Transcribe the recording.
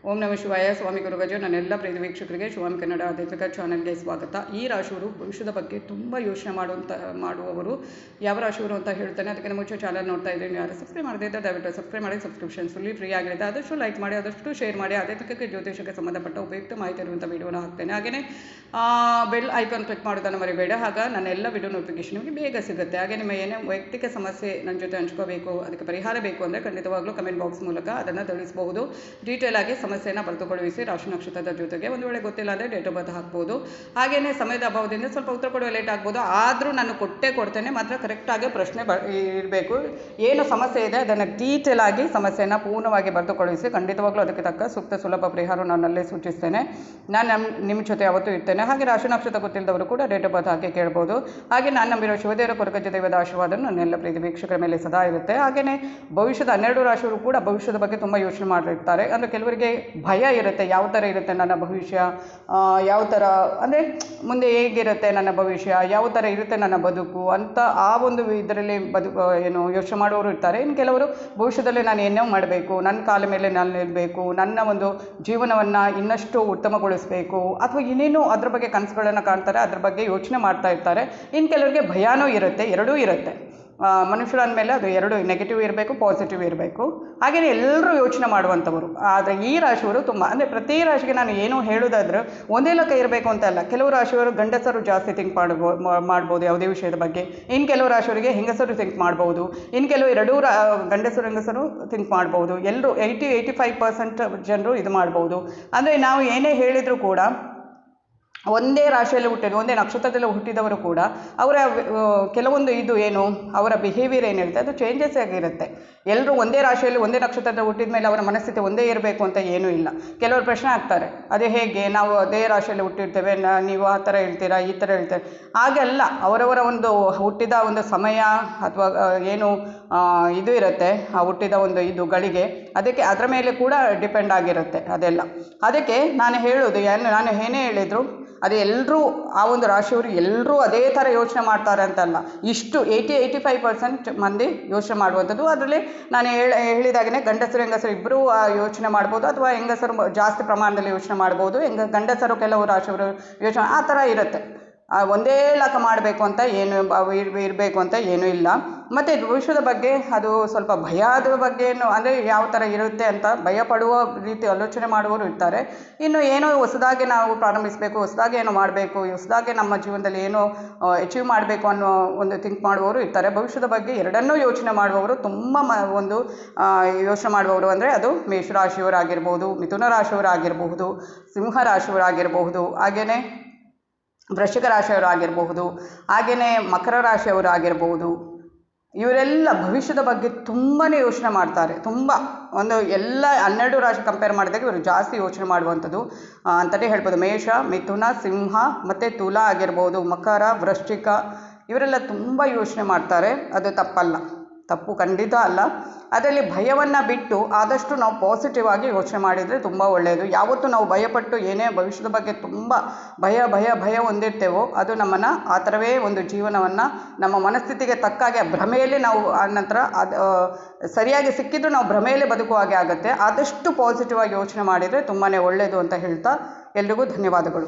ಓಂ ನಮಃ ಶಿವಾಯ. ಸ್ವಾಮಿ ಗುರುಗಜ. ನನ್ನೆಲ್ಲ ಪ್ರೀತಿ ವೀಕ್ಷಕರಿಗೆ ಶಿವಾಮಿ ಕನ್ನಡ ಆಧ್ಯಾತ್ಮಿಕ ಚಾನಲ್ಗೆ ಸ್ವಾಗತ. ಈ ರಾಶಿಯವರು ಭವಿಷ್ಯದ ಬಗ್ಗೆ ತುಂಬ ಯೋಚನೆ ಮಾಡುವವರು ಯಾವ ರಾಶಿಯವರು ಅಂತ ಹೇಳ್ತಾನೆ. ಅದಕ್ಕೆ ಮುಂಚೆ ಚಾನಲ್ ನೋಡ್ತಾ ಇದ್ದೀನಿ, ಯಾರು ಸಬ್ಸ್ಕ್ರೈಬ್ ಮಾಡದೇ ದಯವಿಟ್ಟು ಸಬ್ಸ್ಕ್ರೈಬ್ ಮಾಡಿ. ಸಬ್ಸ್ಕ್ರಿಪ್ಷನ್ ಫುಲ್ಲಿ ಫ್ರೀ ಆಗಿರುತ್ತೆ. ಆದಷ್ಟು ಲೈಕ್ ಮಾಡಿ, ಆದಷ್ಟು ಶೇರ್ ಮಾಡಿ. ಆಧ್ಯಾತ್ಮಿಕ ಜ್ಯೋತಿಷಕ್ಕೆ ಸಂಬಂಧಪಟ್ಟ ಉಪಯುಕ್ತ ಮಾಹಿತಿ ಇರುವಂಥ ವಿಡಿಯೋನ ಹಾಕ್ತೇನೆ. ಹಾಗೆಯೇ ಬೆಲ್ ಐಕಾನ್ ಕ್ಲಿಕ್ ಮಾಡೋದನ್ನು ಮರಿಬೇಡ. ಆಗ ನನ್ನೆಲ್ಲ ವಿಡಿಯೋ ನೋಟಿಫಿಕೇಶನ್ ನಿಮಗೆ ಬೇಗ ಸಿಗುತ್ತೆ. ಹಾಗೆ ನಿಮ್ಮ ಏನೇ ವೈಯಕ್ತಿಕ ಸಮಸ್ಯೆ ನನ್ನ ಜೊತೆ ಹಂಚ್ಕೋಬೇಕು, ಅದಕ್ಕೆ ಪರಿಹಾರ ಬೇಕು ಅಂದರೆ ಖಂಡಿತವಾಗ್ಲೂ ಕಮೆಂಟ್ ಬಾಕ್ಸ್ ಮೂಲಕ ಅದನ್ನು ತಿಳಿಸಬಹುದು. ಡೀಟೇಲ್ ಆಗಿ ಸಮಸ್ಯೆಯನ್ನು ಬರೆದುಕೊಳ್ಳಿಸಿ ರಾಶಿ ನಕ್ಷತ್ರದ ಜೊತೆಗೆ. ಒಂದು ವೇಳೆ ಗೊತ್ತಿಲ್ಲ ಅಂದರೆ ಡೇಟ್ ಆಫ್ ಬರ್ತ್ ಹಾಕ್ಬೋದು. ಹಾಗೆಯೇ ಸಮಯದ ಅಭಾವದಿಂದ ಸ್ವಲ್ಪ ಉತ್ತರ ಕೊಡುವ ಲೇಟ್ ಆಗ್ಬೋದು. ಆದರೂ ನಾನು ಕೊಡ್ತೇನೆ, ಮಾತ್ರ ಕರೆಕ್ಟಾಗಿ ಪ್ರಶ್ನೆ ಇರಬೇಕು. ಏನು ಸಮಸ್ಯೆ ಇದೆ ಅದನ್ನು ಡೀಟೇಲ್ ಆಗಿ ಸಮಸ್ಯೆಯನ್ನು ಪೂರ್ಣವಾಗಿ ಬರೆದುಕೊಳ್ಳಿಸಿ. ಖಂಡಿತವಾಗ್ಲೂ ಅದಕ್ಕೆ ತಕ್ಕ ಸೂಕ್ತ ಸುಲಭ ಪರಿಹಾರ ನನ್ನಲ್ಲೇ ಸೂಚಿಸ್ತೇನೆ. ನಾನು ನಿಮ್ಮ ಜೊತೆ ಯಾವತ್ತೂ ಇರ್ತೇನೆ. ಹಾಗೆ ರಾಶಿ ನಕ್ಷತ್ರ ಗೊತ್ತಿಲ್ಲದವರು ಕೂಡ ಡೇಟ್ ಆಫ್ ಬರ್ತ್ ಹಾಕಿ ಕೇಳ್ಬೋದು. ಹಾಗೆ ನಾನು ನಂಬಿರೋ ಶಿವದೇವರ ಕೊರಗಜ್ಜ ದೈವದ ಆಶೀರ್ವಾದ ನನ್ನೆಲ್ಲ ಪ್ರೀತಿ ವೀಕ್ಷಕರ ಮೇಲೆ ಸದಾ ಇರುತ್ತೆ. ಹಾಗೆಯೇ ಭವಿಷ್ಯದ 12 ರಾಶಿಯವರು ಕೂಡ ಭವಿಷ್ಯದ ಬಗ್ಗೆ ತುಂಬ ಯೋಚನೆ ಮಾಡಿರ್ತಾರೆ. ಅಂದರೆ ಕೆಲವರಿಗೆ ಭಯ ಇರುತ್ತೆ, ಯಾವ ಥರ ಇರುತ್ತೆ ನನ್ನ ಭವಿಷ್ಯ, ಯಾವ ಥರ ಅಂದರೆ ಮುಂದೆ ಹೇಗಿರುತ್ತೆ ನನ್ನ ಭವಿಷ್ಯ, ಯಾವ ಥರ ಇರುತ್ತೆ ನನ್ನ ಬದುಕು ಅಂತ ಆ ಒಂದು ಇದರಲ್ಲಿ ಯೋಚನೆ ಮಾಡುವವರು ಇರ್ತಾರೆ. ಇನ್ನು ಕೆಲವರು ಭವಿಷ್ಯದಲ್ಲಿ ನಾನು ಏನೋ ಮಾಡಬೇಕು, ನನ್ನ ಕಾಲ ಮೇಲೆ ನಾನು ನಿಲ್ಲಬೇಕು, ನನ್ನ ಒಂದು ಜೀವನವನ್ನು ಇನ್ನಷ್ಟು ಉತ್ತಮಗೊಳಿಸಬೇಕು ಅಥವಾ ಇನ್ನೇನು ಅದ್ರ ಬಗ್ಗೆ ಕನಸುಗಳನ್ನು ಕಾಣ್ತಾರೆ, ಅದ್ರ ಬಗ್ಗೆ ಯೋಚನೆ ಮಾಡ್ತಾ ಇರ್ತಾರೆ. ಇನ್ನು ಕೆಲವರಿಗೆ ಭಯನೂ ಇರುತ್ತೆ, ಎರಡೂ ಇರುತ್ತೆ. ಮನುಷ್ಯರ ಅಂದಮೇಲೆ ಅದು ಎರಡು ನೆಗೆಟಿವ್ ಇರಬೇಕು, ಪಾಸಿಟಿವ್ ಇರಬೇಕು. ಹಾಗೆಯೇ ಎಲ್ಲರೂ ಯೋಚನೆ ಮಾಡುವಂಥವರು. ಆದರೆ ಈ ರಾಶಿಯವರು ತುಂಬ ಅಂದರೆ ಪ್ರತಿ ರಾಶಿಗೆ ನಾನು ಏನೋ ಹೇಳೋದಾದ್ರೆ ಒಂದೇ ಲೆಕ್ಕ ಇರಬೇಕು ಅಂತ ಅಲ್ಲ. ಕೆಲವು ರಾಶಿಯವರು ಗಂಡಸರು ಜಾಸ್ತಿ ಥಿಂಕ್ ಮಾಡ್ಬೋದು ಯಾವುದೇ ವಿಷಯದ ಬಗ್ಗೆ. ಇನ್ನು ಕೆಲವು ರಾಶಿಯವರಿಗೆ ಹೆಂಗಸರು ಥಿಂಕ್ ಮಾಡ್ಬೋದು. ಇನ್ನು ಕೆಲವು ಎರಡೂ ಗಂಡಸರು ಥಿಂಕ್ ಮಾಡ್ಬೋದು. ಎಲ್ಲರೂ 85% ಜನರು ಇದು ಮಾಡ್ಬೋದು. ಅಂದರೆ ನಾವು ಏನೇ ಹೇಳಿದರೂ ಕೂಡ ಒಂದೇ ರಾಶಿಯಲ್ಲಿ ಒಂದೇ ನಕ್ಷತ್ರದಲ್ಲಿ ಹುಟ್ಟಿದವರು ಕೂಡ ಅವರ ಕೆಲವೊಂದು ಅವರ ಬಿಹೇವಿಯರ್ ಏನಿರುತ್ತೆ ಅದು ಚೇಂಜಸ್ ಆಗಿರುತ್ತೆ. ಎಲ್ಲರೂ ಒಂದೇ ರಾಶಿಯಲ್ಲಿ ಒಂದೇ ನಕ್ಷತ್ರದಲ್ಲಿ ಹುಟ್ಟಿದ ಮೇಲೆ ಅವರ ಮನಸ್ಥಿತಿ ಒಂದೇ ಇರಬೇಕು ಅಂತ ಏನೂ ಇಲ್ಲ. ಕೆಲವರು ಪ್ರಶ್ನೆ ಆಗ್ತಾರೆ, ಅದೇ ಹೇಗೆ ನಾವು ಅದೇ ರಾಶಿಯಲ್ಲಿ ಹುಟ್ಟಿರ್ತೇವೆ, ನೀವು ಆ ಥರ ಹೇಳ್ತೀರಾ, ಈ ಥರ ಹೇಳ್ತಾರೆ. ಹಾಗೆಲ್ಲ ಅವರವರ ಒಂದು ಹುಟ್ಟಿದ ಒಂದು ಸಮಯ ಅಥವಾ ಇದು ಇರುತ್ತೆ, ಆ ಹುಟ್ಟಿದ ಒಂದು ಗಳಿಗೆ, ಅದಕ್ಕೆ ಅದರ ಮೇಲೆ ಕೂಡ ಡಿಪೆಂಡ್ ಆಗಿರುತ್ತೆ ಅದೆಲ್ಲ. ಅದಕ್ಕೆ ನಾನು ಹೇಳೋದು ನಾನು ಏನೇ ಹೇಳಿದ್ರು ಅದು ಎಲ್ಲರೂ ಆ ಒಂದು ರಾಶಿಯವರು ಎಲ್ಲರೂ ಅದೇ ಥರ ಯೋಚನೆ ಮಾಡ್ತಾರೆ ಅಂತಲ್ಲ. 85% ಮಂದಿ ಯೋಚನೆ ಮಾಡುವಂಥದ್ದು. ಅದರಲ್ಲಿ ನಾನು ಹೇಳಿದಾಗೇ ಗಂಡಸರು ಹೆಂಗಸರು ಇಬ್ಬರೂ ಯೋಚನೆ ಮಾಡ್ಬೋದು, ಅಥವಾ ಹೆಂಗಸರು ಜಾಸ್ತಿ ಪ್ರಮಾಣದಲ್ಲಿ ಯೋಚನೆ ಮಾಡ್ಬೋದು, ಗಂಡಸರು ಕೆಲವು ರಾಶಿಯವರು ಯೋಚನೆ ಆ ಥರ ಇರುತ್ತೆ. ಒಂದೇ ಲೆಕ್ಕ ಮಾಡಬೇಕು ಅಂತ ಇರಬೇಕು ಅಂತ ಏನೂ ಇಲ್ಲ. ಮತ್ತು ಭವಿಷ್ಯದ ಬಗ್ಗೆ ಅದು ಸ್ವಲ್ಪ ಭಯದ ಬಗ್ಗೆ ಅಂದರೆ ಯಾವ ಥರ ಇರುತ್ತೆ ಅಂತ ಭಯಪಡುವ ರೀತಿ ಆಲೋಚನೆ ಮಾಡುವವರು ಇರ್ತಾರೆ. ಇನ್ನು ಹೊಸದಾಗಿ ನಾವು ಪ್ರಾರಂಭಿಸಬೇಕು, ಹೊಸದಾಗಿ ಮಾಡಬೇಕು, ಹೊಸದಾಗಿ ನಮ್ಮ ಜೀವನದಲ್ಲಿ ಅಚೀವ್ ಮಾಡಬೇಕು ಅನ್ನೋ ಒಂದು ಥಿಂಕ್ ಮಾಡುವವರು ಇರ್ತಾರೆ. ಭವಿಷ್ಯದ ಬಗ್ಗೆ ಎರಡನ್ನೂ ಯೋಚನೆ ಮಾಡುವವರು ತುಂಬ ಯೋಚನೆ ಮಾಡುವವರು ಅಂದರೆ ಅದು ಮೇಷರಾಶಿಯವರಾಗಿರ್ಬೋದು, ಮಿಥುನ ರಾಶಿಯವರಾಗಿರಬಹುದು, ಸಿಂಹ ರಾಶಿಯವರಾಗಿರಬಹುದು, ಹಾಗೆಯೇ ವೃಶ್ಚಿಕ ರಾಶಿಯವರಾಗಿರಬಹುದು, ಹಾಗೆಯೇ ಮಕರ ರಾಶಿಯವರಾಗಿರ್ಬೋದು. ಇವರೆಲ್ಲ ಭವಿಷ್ಯದ ಬಗ್ಗೆ ತುಂಬಾ ಯೋಚನೆ ಮಾಡ್ತಾರೆ. ತುಂಬ ಎಲ್ಲ 12 ರಾಶಿ ಕಂಪೇರ್ ಮಾಡಿದಾಗ ಇವರು ಜಾಸ್ತಿ ಯೋಚನೆ ಮಾಡುವಂಥದ್ದು ಅಂತಲೇ ಹೇಳ್ಬೋದು. ಮೇಷ, ಮಿಥುನ, ಸಿಂಹ ಮತ್ತು ತುಲಾ ಆಗಿರ್ಬೋದು, ಮಕರ, ವೃಶ್ಚಿಕ ಇವರೆಲ್ಲ ತುಂಬ ಯೋಚನೆ ಮಾಡ್ತಾರೆ. ಅದು ತಪ್ಪು ಖಂಡಿತ ಅಲ್ಲ. ಅದರಲ್ಲಿ ಭಯವನ್ನು ಬಿಟ್ಟು ಆದಷ್ಟು ನಾವು ಪಾಸಿಟಿವ್ ಆಗಿ ಯೋಚನೆ ಮಾಡಿದರೆ ತುಂಬ ಒಳ್ಳೆಯದು. ಯಾವತ್ತೂ ನಾವು ಭಯಪಟ್ಟು ಏನೇ ಭವಿಷ್ಯದ ಬಗ್ಗೆ ತುಂಬ ಭಯ ಹೊಂದಿರ್ತೇವೋ ಅದು ನಮ್ಮನ್ನು ಆ ಥರವೇ ಒಂದು ಜೀವನವನ್ನು ನಮ್ಮ ಮನಸ್ಥಿತಿಗೆ ತಕ್ಕಾಗೆ ಭ್ರಮೆಯಲ್ಲಿ ನಾವು ಆನಂತರ ಸರಿಯಾಗಿ ಸಿಕ್ಕಿದ್ರು ನಾವು ಭ್ರಮೆಯಲ್ಲೇ ಬದುಕುವ ಹಾಗೆ ಆಗುತ್ತೆ. ಆದಷ್ಟು ಪಾಸಿಟಿವ್ ಆಗಿ ಯೋಚನೆ ಮಾಡಿದರೆ ತುಂಬಾ ಒಳ್ಳೆಯದು ಅಂತ ಹೇಳ್ತಾ ಎಲ್ರಿಗೂ ಧನ್ಯವಾದಗಳು.